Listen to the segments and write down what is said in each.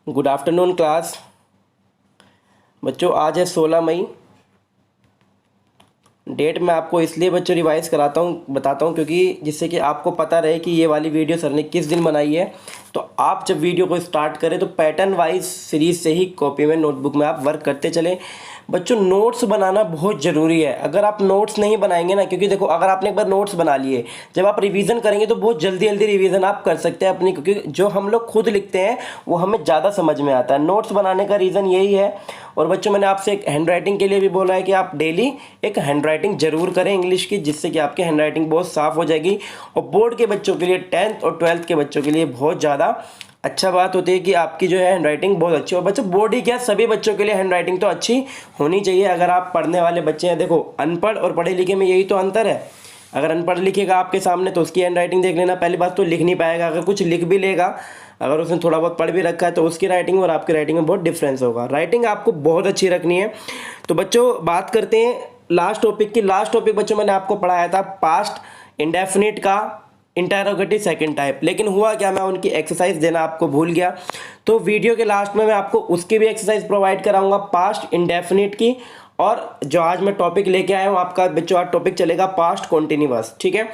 Good afternoon class. बच्चों आज है 16 मई। डेट मैं आपको इसलिए बच्चों रिवाइज़ बताता हूँ क्योंकि जिससे कि आपको पता रहे कि ये वाली वीडियो सर ने किस दिन बनाई है। तो आप जब वीडियो को स्टार्ट करें तो पैटर्न वाइज सीरीज़ से ही कॉपी में नोटबुक में आप वर्क करते चलें। बच्चों नोट्स बनाना बहुत ज़रूरी है। अगर आप नोट्स नहीं बनाएंगे ना, क्योंकि देखो अगर आपने एक बार नोट्स बना लिए, जब आप रिवीजन करेंगे तो बहुत जल्दी जल्दी रिवीजन आप कर सकते हैं अपनी, क्योंकि जो हम लोग खुद लिखते हैं वो हमें ज़्यादा समझ में आता है। नोट्स बनाने का रीज़न यही है। और बच्चों मैंने आपसे एक हैंड राइटिंग के लिए भी बोला है कि आप डेली एक हैंड राइटिंग जरूर करें इंग्लिश की, जिससे कि आपकी हैंड राइटिंग बहुत साफ़ हो जाएगी। और बोर्ड के बच्चों के लिए, 10th और 12th के बच्चों के लिए बहुत ज़्यादा अच्छा बात होती है कि आपकी जो है हैंड राइटिंग बहुत अच्छी हो। बच्चों बोर्ड ही क्या, सभी बच्चों के लिए हैंड राइटिंग तो अच्छी होनी चाहिए। अगर आप पढ़ने वाले बच्चे हैं, देखो अनपढ़ और पढ़े लिखे में यही तो अंतर है। अगर अनपढ़ लिखेगा आपके सामने तो उसकी हैंड राइटिंग देख लेना, पहली बात तो लिख नहीं पाएगा। अगर कुछ लिख भी लेगा, अगर उसने थोड़ा बहुत पढ़ भी रखा है, तो उसकी राइटिंग और आपकी राइटिंग में बहुत डिफरेंस होगा। राइटिंग आपको बहुत अच्छी रखनी है। तो बच्चों बात करते हैं लास्ट टॉपिक की। लास्ट टॉपिक बच्चों मैंने आपको पढ़ाया था पास्ट इंडेफिनिट का इंटरोगेटिव सेकंड टाइप, लेकिन हुआ क्या, मैं उनकी एक्सरसाइज देना आपको भूल गया। तो वीडियो के लास्ट में मैं आपको उसकी भी एक्सरसाइज प्रोवाइड कराऊंगा पास्ट इंडेफिनिट की। और जो आज मैं टॉपिक लेके आया हूँ आपका बच्चों, आज टॉपिक चलेगा पास्ट कॉन्टिन्यूअस। ठीक है,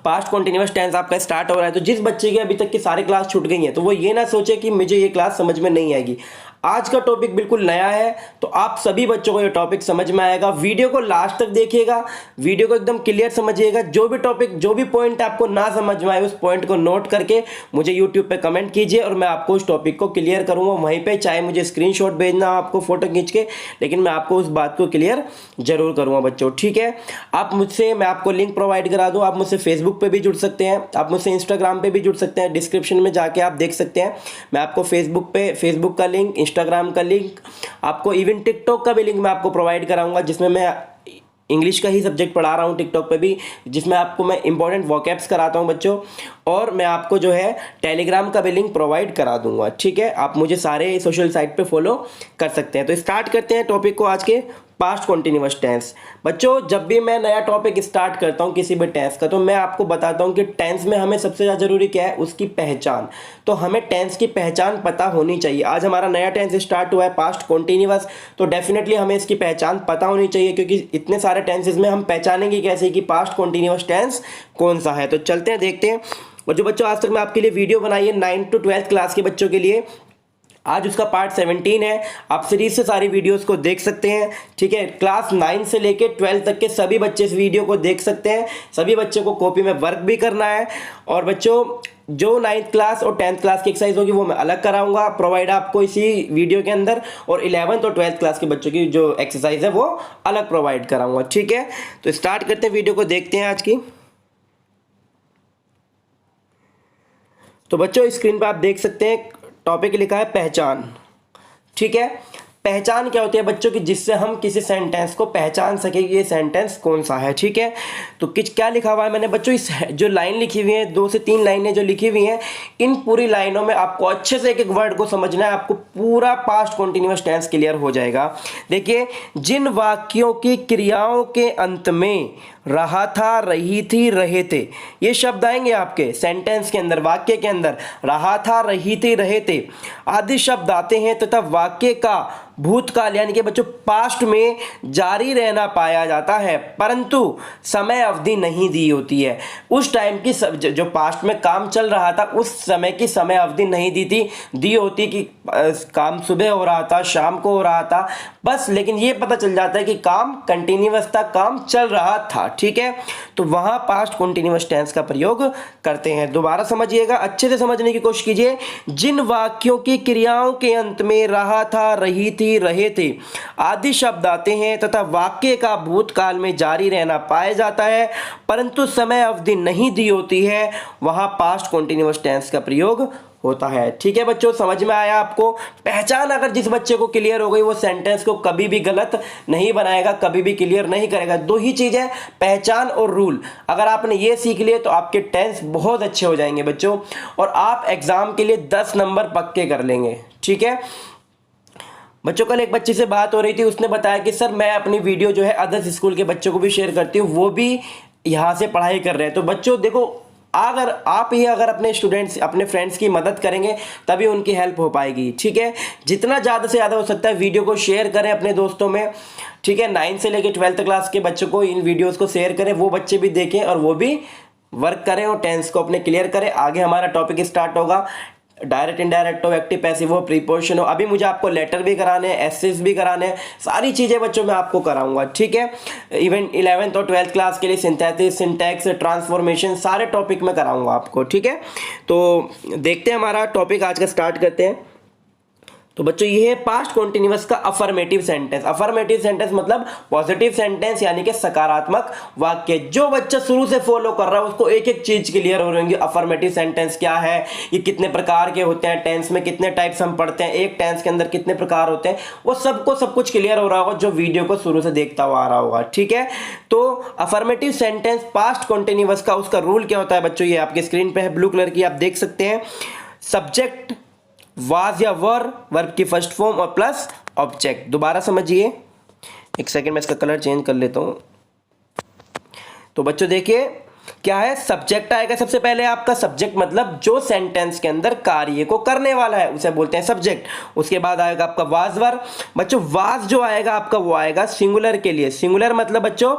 पास्ट कॉन्टिन्यूअस टेंस आपका स्टार्ट हो रहा है। तो जिस बच्चे की अभी तक की सारी क्लास छूट गई है तो वो ये ना सोचे कि मुझे ये क्लास समझ में नहीं आएगी। आज का टॉपिक बिल्कुल नया है, तो आप सभी बच्चों को ये टॉपिक समझ में आएगा। वीडियो को लास्ट तक देखिएगा, वीडियो को एकदम क्लियर समझिएगा। जो भी टॉपिक, जो भी पॉइंट आपको ना समझ में आए, उस पॉइंट को नोट करके मुझे यूट्यूब पे कमेंट कीजिए और मैं आपको उस टॉपिक को क्लियर करूँगा वहीं पर। चाहे मुझे स्क्रीनशॉट भेजना आपको फोटो खींच के, लेकिन मैं आपको उस बात को क्लियर जरूर करूँगा बच्चों। ठीक है, आप मुझसे, मैं आपको लिंक प्रोवाइड करा दूँ। आप मुझसे फेसबुक पर भी जुड़ सकते हैं, आप मुझसे इंस्टाग्राम पे भी जुड़ सकते हैं। डिस्क्रिप्शन में जाके आप देख सकते हैं, मैं आपको फेसबुक का लिंक, इंस्टाग्राम का लिंक, आपको इवन टिकटॉक का भी लिंक मैं आपको प्रोवाइड कराऊंगा, जिसमें मैं इंग्लिश का ही सब्जेक्ट पढ़ा रहा हूँ टिकटॉक पे भी, जिसमें आपको मैं इंपॉर्टेंट वोकैब्स कराता हूँ बच्चों। और मैं आपको जो है टेलीग्राम का भी लिंक प्रोवाइड करा दूंगा। ठीक है, आप मुझे सारे सोशल साइट पे फॉलो कर सकते हैं। तो स्टार्ट करते हैं टॉपिक को आज के, पास्ट कॉन्टिन्यूअस टेंस। बच्चों जब भी मैं नया टॉपिक स्टार्ट करता हूं किसी भी टेंस का, तो मैं आपको बताता हूं कि टेंस में हमें सबसे ज़्यादा जरूरी क्या है, उसकी पहचान। तो हमें टेंस की पहचान पता होनी चाहिए। आज हमारा नया टेंस स्टार्ट हुआ है पास्ट कॉन्टिन्यूअस, तो डेफिनेटली हमें इसकी पहचान पता होनी चाहिए, क्योंकि इतने सारे टेंसेज में हम पहचानेंगे कैसे कि पास्ट कॉन्टिन्यूअस टेंस कौन सा है। तो चलते हैं, देखते हैं। और जो बच्चों आज तक मैं आपके लिए वीडियो बनाई है 9 to 12th क्लास के बच्चों के लिए, आज उसका पार्ट 17 है। आप सीरीज से सारी वीडियोस को देख सकते हैं। ठीक है, क्लास 9 से लेके 12 तक के सभी बच्चे इस वीडियो को देख सकते हैं। सभी बच्चों को कॉपी में वर्क भी करना है। और बच्चों जो 9th क्लास और 10th क्लास की एक्सरसाइज होगी वो मैं अलग कराऊंगा प्रोवाइड आपको इसी वीडियो के अंदर, और 11th और 12th क्लास के बच्चों की जो एक्सरसाइज है वो अलग प्रोवाइड कराऊंगा। ठीक है, तो स्टार्ट करते हैं, वीडियो को देखते हैं आज की। तो बच्चों स्क्रीन पर आप देख सकते हैं टॉपिक लिखा है पहचान। ठीक है, पहचान क्या होती है बच्चों की, जिससे हम किसी सेंटेंस को पहचान सके कि ये सेंटेंस कौन सा है। ठीक है, तो क्या लिखा हुआ है मैंने बच्चों, इस जो लाइन लिखी हुई है, 2 से 3 लाइनें जो लिखी हुई हैं, इन पूरी लाइनों में आपको अच्छे से एक एक वर्ड को समझना है। आपको पूरा पास्ट कॉन्टिन्यूअस टेंस क्लियर हो जाएगा। देखिए, जिन वाक्यों की क्रियाओं के अंत में रहा था, रही थी, रहे थे, ये शब्द आएंगे आपके सेंटेंस के अंदर, वाक्य के अंदर। रहा था, रही थी, रहे थे आदि शब्द आते हैं तथा वाक्य का भूतकाल यानी कि बच्चों पास्ट में जारी रहना पाया जाता है, परंतु समय अवधि नहीं दी होती है। उस टाइम की जो पास्ट में काम चल रहा था उस समय की समय अवधि नहीं दी होती कि काम सुबह हो रहा था, शाम को हो रहा था, बस। लेकिन ये पता चल जाता है कि काम कंटिन्यूअस था, काम चल रहा था। ठीक है, तो वहां पास्ट कंटिन्यूअस टेंस का प्रयोग करते हैं। दोबारा समझिएगा, अच्छे से समझने की कोशिश कीजिए। जिन वाक्यों की क्रियाओं के अंत में रहा था, रही थी, रहे थे आदि शब्द आते हैं तथा वाक्य का भूतकाल में जारी रहना पाया जाता है, परंतु समय अवधि नहीं दी होती है, वहां पास्ट कंटिन्यूअस टेंस का प्रयोग होता है। ठीक है बच्चों, समझ में आया आपको। पहचान अगर जिस बच्चे को क्लियर हो गई, वो सेंटेंस को कभी भी गलत नहीं बनाएगा, कभी भी क्लियर नहीं करेगा। 2 ही चीज है, पहचान और रूल। अगर आपने ये सीख लिए तो आपके टेंस बहुत अच्छे हो जाएंगे बच्चों, और आप एग्जाम के लिए 10 नंबर पक्के कर लेंगे। ठीक है बच्चों, कल एक बच्चे से बात हो रही थी, उसने बताया कि सर मैं अपनी वीडियो जो है अदर्स स्कूल के बच्चों को भी शेयर करती हूँ, वो भी यहाँ से पढ़ाई कर रहे हैं। तो बच्चों देखो, अगर आप ही अगर अपने स्टूडेंट्स अपने फ्रेंड्स की मदद करेंगे तभी उनकी हेल्प हो पाएगी, ठीक है। जितना ज़्यादा से ज़्यादा हो सकता है वीडियो को शेयर करें अपने दोस्तों में, ठीक है। 9 से लेकर 12th क्लास के बच्चों को इन वीडियोस को शेयर करें, वो बच्चे भी देखें और वो भी वर्क करें और टेंस को अपने क्लियर करें। आगे हमारा टॉपिक स्टार्ट होगा डायरेक्ट इनडायरेक्ट हो, एक्टिव पैसिव हो, प्रीपोजिशन हो। अभी मुझे आपको लेटर भी कराने हैं, एसेस भी कराने हैं, सारी चीज़ें बच्चों मैं आपको कराऊंगा, ठीक है। इवन 11th और 12th क्लास के लिए सिंथेसिस, सिंटैक्स, ट्रांसफॉर्मेशन सारे टॉपिक में कराऊंगा आपको, ठीक है। तो देखते हैं हमारा टॉपिक आज का स्टार्ट करते हैं। तो बच्चों ये है पास्ट कॉन्टिन्यूअस का अफर्मेटिव सेंटेंस। अफर्मेटिव सेंटेंस मतलब पॉजिटिव सेंटेंस यानी कि सकारात्मक वाक्य। जो बच्चा शुरू से फॉलो कर रहा है उसको एक एक चीज क्लियर हो रहेंगी। अफर्मेटिव सेंटेंस क्या है, ये कितने प्रकार के होते हैं, टेंस में कितने टाइप्स हम पढ़ते हैं, एक टेंस के अंदर कितने प्रकार होते हैं, वो सबको सब कुछ क्लियर हो रहा होगा जो वीडियो को शुरू से देखता हुआ आ रहा होगा, ठीक है। तो अफर्मेटिव सेंटेंस पास्ट कॉन्टिन्यूअस का उसका रूल क्या होता है बच्चों, ये आपकी स्क्रीन पे है ब्लू कलर की, आप देख सकते हैं। सब्जेक्ट वाज या वर, वर्ब की फर्स्ट फॉर्म और प्लस ऑब्जेक्ट। दोबारा समझिए, एक सेकंड में इसका कलर चेंज कर लेता हूं। तो बच्चों देखिए क्या है, सब्जेक्ट आएगा सबसे पहले। आपका सब्जेक्ट मतलब जो सेंटेंस के अंदर कार्य को करने वाला है उसे बोलते हैं सब्जेक्ट। उसके बाद आएगा आपका वाज वर्ब। बच्चों वाज जो आएगा आपका वो आएगा सिंगुलर के लिए। सिंगुलर मतलब बच्चों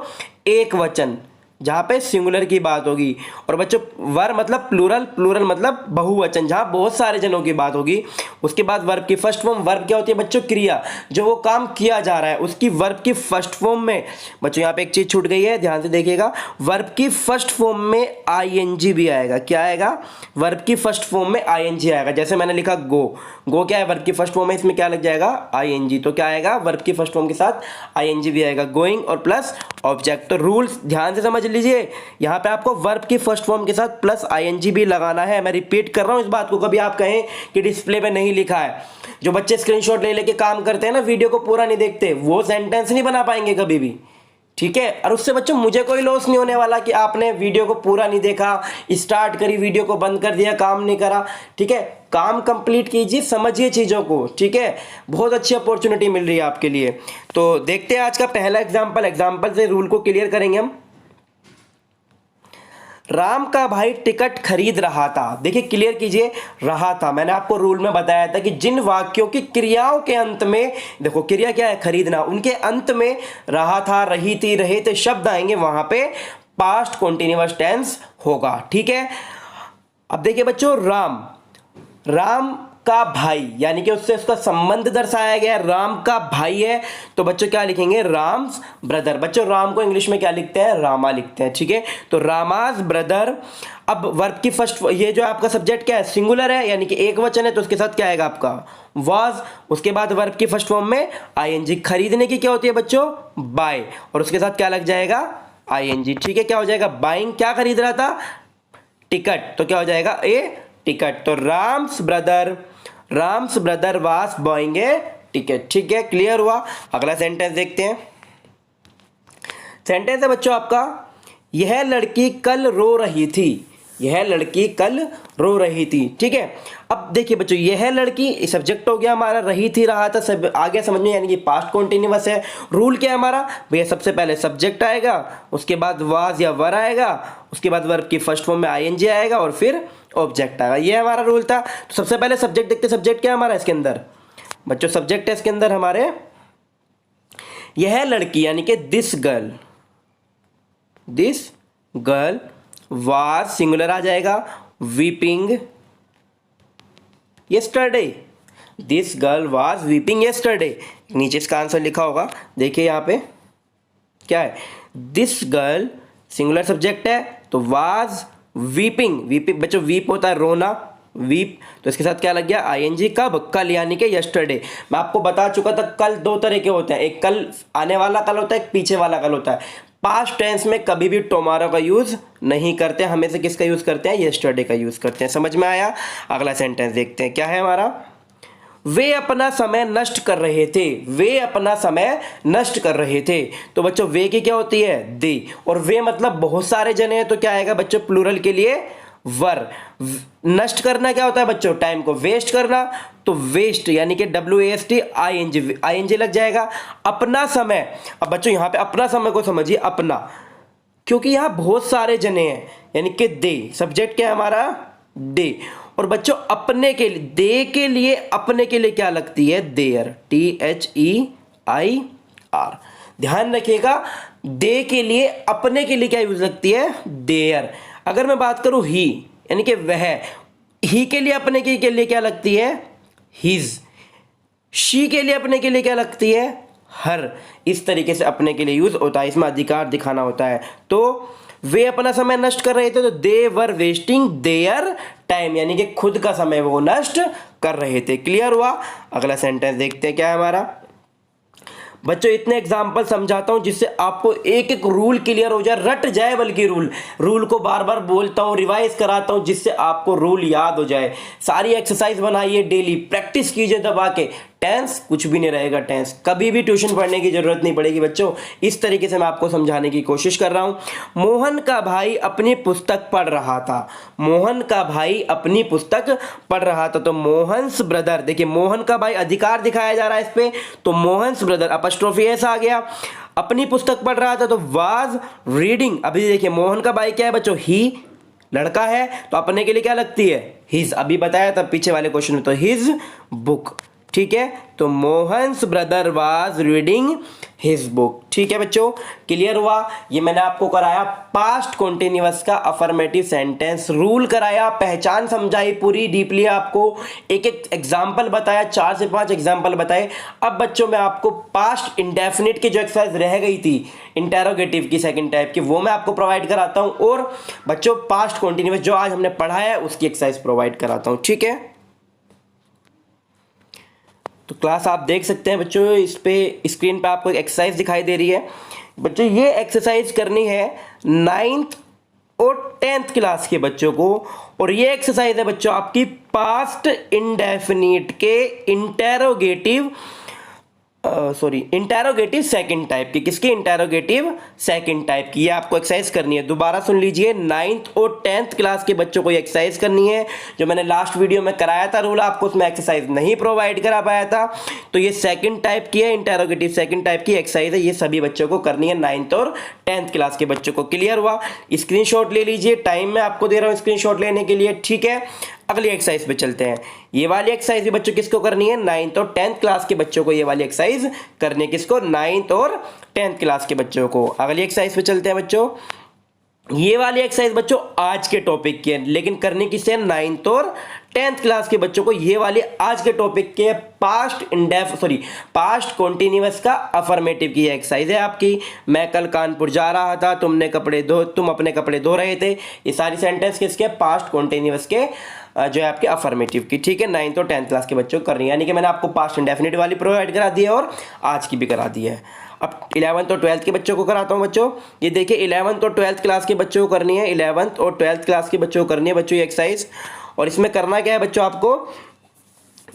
एक वचन, जहां पे सिंगुलर की बात होगी। और बच्चों वर मतलब प्लूरल, प्लूरल मतलब बहुवचन, जहां बहुत सारे जनों की बात होगी। उसके बाद वर्ब की फर्स्ट फॉर्म, वर्ब क्या होती है बच्चों, क्रिया, जो वो काम किया जा रहा है उसकी वर्ब की फर्स्ट फॉर्म में। बच्चों यहाँ पे एक चीज छूट गई है, ध्यान से देखिएगा, वर्ब की फर्स्ट फॉर्म में आईएनजी भी आएगा। क्या आएगा, वर्ब की फर्स्ट फॉर्म में आईएनजी आएगा। जैसे मैंने लिखा गो, गो क्या है वर्ब की फर्स्ट फॉर्म में, इसमें क्या लग जाएगा, आईएनजी। तो क्या आएगा, वर्ब की फर्स्ट फॉर्म के साथ आईएनजी भी आएगा, गोइंग और प्लस ऑब्जेक्ट। तो रूल्स ध्यान से समझ लीजिए, यहां पे आपको वर्ब की फर्स्ट फॉर्म के साथ प्लस आईएनजी भी लगाना है। मैं रिपीट कर रहा हूं इस बात को, कभी आप कहें कि डिस्प्ले पे नहीं लिखा है। जो बच्चे स्क्रीनशॉट ले लेके काम करते हैं ना, वीडियो को पूरा नहीं देखते, वो सेंटेंस नहीं बना पाएंगे कभी भी, ठीक है। और उससे बच्चों मुझे कोई लॉस नहीं होने वाला कि आपने वीडियो को पूरा नहीं देखा, स्टार्ट करी वीडियो को बंद कर दिया, काम नहीं करा, ठीक है। काम कंप्लीट कीजिए, समझिए चीज़ों को, ठीक है। बहुत अच्छी अपॉर्चुनिटी मिल रही है आपके लिए। तो देखते हैं आज का पहला एग्जाम्पल से रूल को क्लियर करेंगे हम। राम का भाई टिकट खरीद रहा था। देखिए क्लियर कीजिए, रहा था, मैंने आपको रूल में बताया था कि जिन वाक्यों की क्रियाओं के अंत में, देखो क्रिया क्या है, खरीदना, उनके अंत में रहा था, रही थी, रहे थे शब्द आएंगे, वहां पे पास्ट कॉन्टिन्यूअस टेंस होगा, ठीक है। अब देखिए बच्चों, राम का भाई यानी कि उससे उसका संबंध दर्शाया गया, राम का भाई है, तो बच्चों क्या लिखेंगे, राम्स ब्रदर। बच्चों राम को इंग्लिश में क्या लिखते हैं, रामा लिखते हैं, ठीक है। तो रामास ब्रदर। अब वर्ब की फर्स्ट, ये जो आपका सब्जेक्ट क्या है, सिंगुलर है यानी कि एक वचन है, तो उसके साथ क्या आएगा आपका वाज। उसके बाद वर्ब की फर्स्ट फॉर्म में आईएनजी। खरीदने की क्या होती है बच्चों, बाय, और उसके साथ क्या लग जाएगा, आईएनजी, ठीक है। क्या हो जाएगा, बाइंग, क्या खरीद रहा था, टिकट, तो क्या हो जाएगा, ए टिकट। तो राम्स ब्रदर वास बाइंग ए टिकट, ठीक है, क्लियर हुआ। अगला सेंटेंस देखते हैं। सेंटेंस है बच्चों आपका, यह लड़की कल रो रही थी, यह लड़की कल रो रही थी, ठीक है। अब देखिए बच्चों, यह लड़की सब्जेक्ट हो गया हमारा, रही थी, रहा था, सब आगे समझ में, यानी कि पास्ट कॉन्टिन्यूअस है। रूल क्या है हमारा भैया, सबसे पहले सब्जेक्ट आएगा, उसके बाद वाज या वर आएगा, उसके बाद वर्ब की फर्स्ट फॉर्म में आईएनजी आएगा और फिर ऑब्जेक्ट आएगा। ये हमारा रूल था। तो सबसे पहले सब्जेक्ट देखते, सब्जेक्ट क्या है हमारा इसके अंदर बच्चों, सब्जेक्ट है इसके अंदर हमारे यह लड़की यानी कि दिस गर्ल वाज, सिंगुलर आ जाएगा, weeping yesterday, this girl was weeping yesterday. नीचे इसका आंसर लिखा होगा, देखिए यहाँ पे क्या है, दिस गर्ल सिंगुलर सब्जेक्ट है, तो वाज वीपिंग बच्चों, वीप होता है रोना, वीप, तो इसके साथ क्या लग गया, आईएनजी। कब, कल, यानी कि यस्टरडे। मैं आपको बता चुका था कल दो तरह के होते हैं, एक कल आने वाला कल होता है, एक पीछे वाला कल होता है। पास्ट टेंस में कभी भी टुमारो का यूज नहीं करते, हमेशा किसका यूज करते हैं, यस्टरडे का यूज करते हैं। समझ में आया। अगला सेंटेंस देखते हैं, क्या है हमारा, वे अपना समय नष्ट कर रहे थे, वे अपना समय नष्ट कर रहे थे। तो बच्चों वे की क्या होती है, दे, और वे मतलब बहुत सारे जने हैं, तो क्या आएगा बच्चों, प्लूरल के लिए वर। नष्ट करना क्या होता है बच्चों, टाइम को वेस्ट करना, तो वेस्ट यानी कि WAST, आईएनजी लग जाएगा। अपना समय, अब बच्चों यहां पे अपना समय को समझिए, अपना क्योंकि यहाँ बहुत सारे जने हैं, यानी कि दे, सब्जेक्ट क्या है हमारा, दे। और बच्चों अपने के लिए, दे के लिए, अपने के लिए क्या लगती है, देयर, THEIR। ध्यान रखिएगा, दे के लिए, अपने के लिए क्या यूज लगती है, देयर। अगर मैं बात करूं ही, यानी कि वह, ही के लिए, अपने के लिए क्या लगती है, हिज। शी के लिए, अपने के लिए क्या लगती है, हर। इस तरीके से अपने के लिए यूज होता है, इसमें अधिकार दिखाना होता है। तो वे अपना समय नष्ट कर रहे थे, तो दे वर वेस्टिंग देयर टाइम, यानी कि खुद का समय वो नष्ट कर रहे थे। क्लियर हुआ। अगला सेंटेंस देखते हैं क्या है हमारा। बच्चों इतने एग्जाम्पल समझाता हूं जिससे आपको एक एक रूल क्लियर हो जाए, रट जाए, बल्कि रूल को बार बार बोलता हूं, रिवाइज कराता हूं, जिससे आपको रूल याद हो जाए। सारी एक्सरसाइज बनाइए, डेली प्रैक्टिस कीजिए दबा के। टेंस कुछ भी नहीं रहेगा, टेंस कभी भी ट्यूशन पढ़ने की जरूरत नहीं पड़ेगी बच्चों। इस तरीके से मैं आपको समझाने की कोशिश कर रहा हूं। मोहन का भाई अपनी पुस्तक पढ़ रहा था। मोहन का भाई अपनी पुस्तक पढ़ रहा था, तो मोहन्स ब्रदर, देखिए मोहन का भाई अधिकार दिखाया जा रहा है इस पे, तो मोहन्स ब्रदर अपॉस्ट्रोफी एस आ गया। अपनी पुस्तक पढ़ रहा था तो वाज रीडिंग। अभी देखिए मोहन का भाई क्या है बच्चों, ही, लड़का है, तो अपने के लिए क्या लगती है, हिज। अभी बताया था पीछे वाले क्वेश्चन में, तो हिज बुक। ठीक है, तो Mohan's brother was reading his book. ठीक है बच्चों, क्लियर हुआ। ये मैंने आपको कराया पास्ट कॉन्टिन्यूअस का अफर्मेटिव सेंटेंस रूल कराया, पहचान समझाई पूरी डीपली, आपको एक एक एग्जाम्पल बताया, 4 से 5 एग्जाम्पल बताए। अब बच्चों मैं आपको पास्ट इंडेफिनिट की जो एक्सरसाइज रह गई थी इंटेरोगेटिव की सेकंड टाइप की, वो मैं आपको प्रोवाइड कराता हूं, और बच्चों पास्ट कॉन्टिन्यूअस जो आज हमने पढ़ा है उसकी एक्सरसाइज प्रोवाइड कराता हूं। ठीक है, तो क्लास आप देख सकते हैं बच्चों, इस पे स्क्रीन पे आपको एक एक्सरसाइज दिखाई दे रही है। बच्चों ये एक्सरसाइज करनी है 9th और 10th क्लास के बच्चों को, और ये एक्सरसाइज है बच्चों आपकी पास्ट इंडेफिनिट के इंटेरोगेटिव सेकंड टाइप की। किसकी, इंटेरोगेटिव सेकंड टाइप की। ये आपको एक्सरसाइज करनी है, दोबारा सुन लीजिए, 9th और 10th क्लास के बच्चों को ये एक्सरसाइज करनी है। जो मैंने लास्ट वीडियो में कराया था रूल, आपको उसमें एक्सरसाइज नहीं प्रोवाइड करा पाया था, तो ये सेकंड टाइप की है, इंटेरोगेटिव सेकंड टाइप की एक्सरसाइज है। ये सभी बच्चों को करनी है, 9th और 10th क्लास के बच्चों को। क्लियर हुआ। स्क्रीनशॉट ले लीजिए, टाइम मैं आपको दे रहा हूँ स्क्रीनशॉट लेने के लिए। ठीक है, अगली एक्सरसाइज पे चलते हैं। ये वाली एक्सरसाइज भी बच्चों किसको करनी है, 9th और 10th क्लास के बच्चों को ये वाली एक्सरसाइज करनी है। किसको, 9th और 10th क्लास के बच्चों को। अगली एक्सरसाइज पे चलते हैं बच्चों। ये वाली एक्सरसाइज बच्चों आज के टॉपिक की है, लेकिन करनी किससे, 9th और 10th क्लास के बच्चों को। ये वाली आज के टॉपिक के पास्ट कॉन्टिन्यूअस का अफर्मेटिव की एक्सरसाइज है आपकी। मैं कल कानपुर जा रहा था, तुम अपने कपड़े धो रहे थे। ये सारी सेंटेंस किसके, पास्ट कॉन्टिन्यूअस के जो है आपके अफर्मेटिव की। ठीक है, 9th और 10th क्लास के बच्चों को करनी है, यानी कि मैंने आपको पास्ट इंडेफिनिट वाली प्रोवाइड करा दी है और आज की भी करा दी है। अब 11th और 12th के बच्चों को कराता हूं बच्चों। ये देखिए 11th और 12th क्लास के बच्चों को करनी है, 11th और 12th क्लास के बच्चों को करनी है बच्चों ये एक्सरसाइज। और इसमें करना क्या है बच्चों आपको,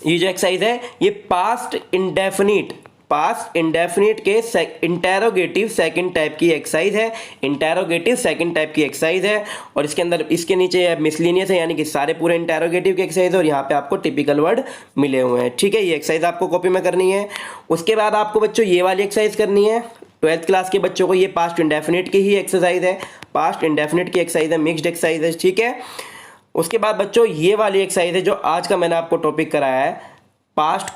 ये जो एक्सरसाइज है ये पास्ट इंडेफिनिट के इंटेरोगेटिव सेकंड टाइप की एक्सरसाइज है। इंटेरोगेटिव सेकंड टाइप की एक्सरसाइज है, और इसके अंदर इसके नीचे मिसलिनियस है, यानी कि सारे पूरे इंटेरोगेटिव की एक्सरसाइज है, और यहाँ पे आपको टिपिकल वर्ड मिले हुए हैं। ठीक है, ये एक्सरसाइज आपको कॉपी में करनी है। उसके बाद आपको बच्चों ये वाली एक्सरसाइज करनी है 12th क्लास के बच्चों को। ये पास्ट इंडेफिनिट की ही एक्सरसाइज है, पास्ट इंडेफिनिट की एक्सरसाइज है, मिक्स्ड एक्सरसाइज है। ठीक है, उसके बाद बच्चों ये वाली एक्सरसाइज है जो आज का मैंने आपको टॉपिक कराया है, पास्ट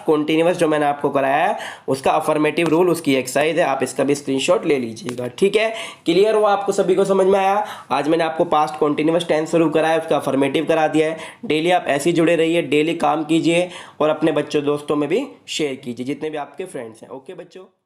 कॉन्टिन्यूअस जो मैंने आपको कराया है उसका अफर्मेटिव रूल, उसकी एक्सरसाइज है। आप इसका भी स्क्रीनशॉट ले लीजिएगा। ठीक है, क्लियर हुआ, आपको सभी को समझ में आया। आज मैंने आपको पास्ट कॉन्टिन्यूअस टेंस स्वरूप कराया, उसका अफर्मेटिव करा दिया है। डेली आप ऐसे ही जुड़े रहिए, डेली काम कीजिए, और अपने बच्चों दोस्तों में भी शेयर कीजिए, जितने भी आपके फ्रेंड्स हैं। ओके बच्चों।